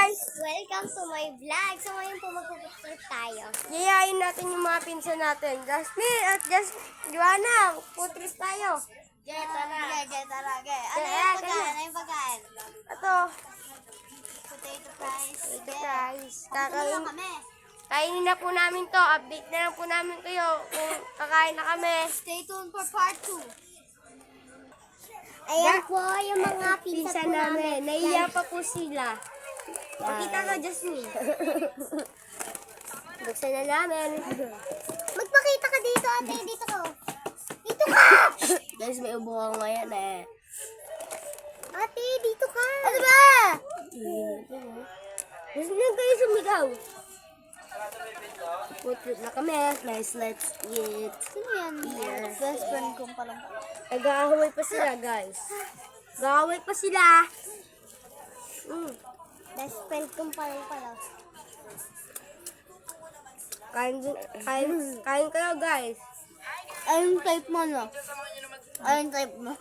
guys! Welcome to my vlog. So ngayon po magpupicture tayo. Yayain natin yung mga pinsan natin. Jasmine at Joanna, putrip tayo. Tara. Ano Yeah, yung pagkain? Ano yung pagkain? Ito, Potato fries. ito guys. Kakain kami. Kainin na po namin to. Update na lang po namin kayo kung kakain na kami. Stay tuned for part 2. Ayan po yung mga pinsan po namin. Naiya pa po sila. Pakita ka, Jasmine. Buksan na namin. Magpakita ka dito, ate. Dito ka. Dito ka! Guys, may ubo ako ngayon eh. Ate, dito ka. Ano ba? Gusto nyo kayo sumigaw. Food trip na kami. Guys, let's eat. Sino yan? Best friend ko pa lang. Nag-aaway pa sila, guys. Nag-aaway pa sila. Best friend ko pa lang pala. Kain kayo, guys. Ayun type mo, no? Ayun type mo.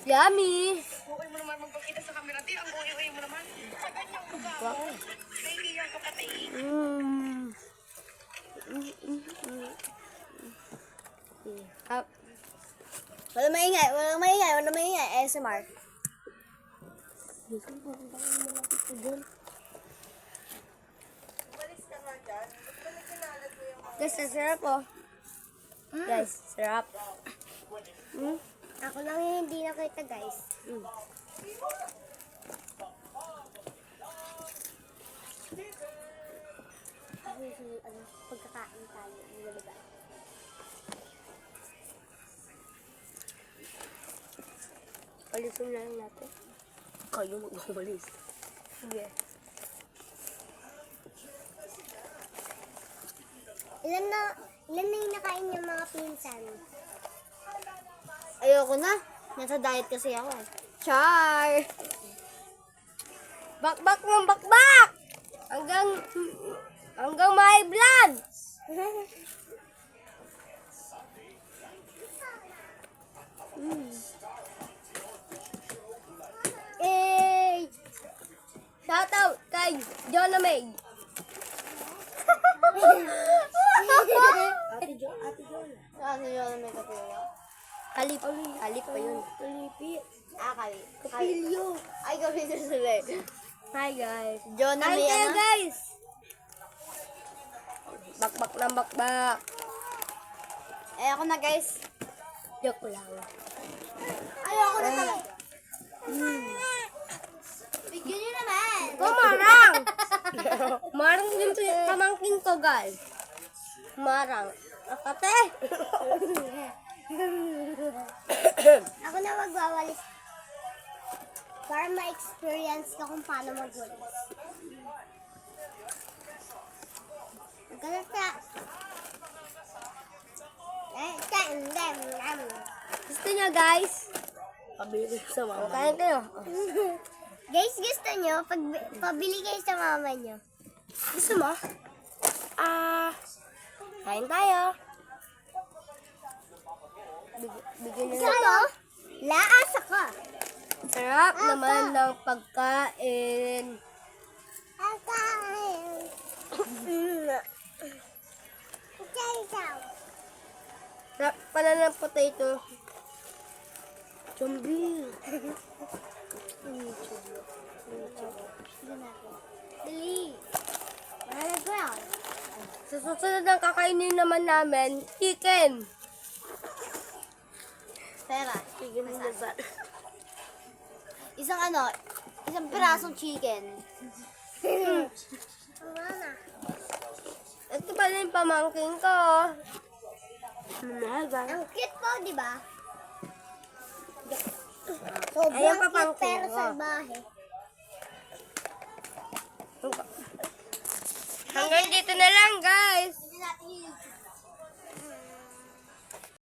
Yummy. Okay mo naman magpakita sa camera, ti. Ang uwi mo naman. Sa ganyan ko ka. Nahihiyan ka pati. Wala maingay. ASMR. Guys, sarap oh. Guys, sarap. Ako lang yung hindi nakita, guys. Pagkakain tayo. Alisin na lang natin. Kayo mag-umalis. Sige. Ilan na yung nakain yung mga pinsan? Ayoko na. Nasa diet kasi ako eh. Char! Bakbak ng bakbak! Hanggang may blood! Eh! Shout out kay Jonah Meg. Ate Jo na may kapilyo. Kalip pa yun. Kalip. Kapilyo. Ay, kapilyo sila eh. Hi guys. John na Kain may kayo ano? guys. Bakbak ng bakbak. Eh, ako na, guys. Joke lang. Ayoko na talaga. Bigyan nyo naman. Marang! Marang din to yung pamangkin ko, guys. Marang. Akate! Ako na magwawalis. Para ma-experience ko kung paano magwalis. Magkalat ka. Gusto nyo, guys? Pabili ko sa mama. Kain kayo. Guys, gusto nyo? Pabili kayo sa mama nyo. Gusto mo? Kain tayo. Bigyan nyo Gusto mo? Laasa ka. Sarap naman ng pagkain. Sarap pala ng potato. Chumbi. Dali. Wala ko yan. Sa susunod ng kakainin naman namin, chicken. Pera. Chicken in the sun. Isang pirasong chicken. Ito pala yung pamangkin ko. Ang cute po, di ba? Ayan Sobrang pa, cute pangkin pero mo. salbahe. Hanggang dito na lang, guys.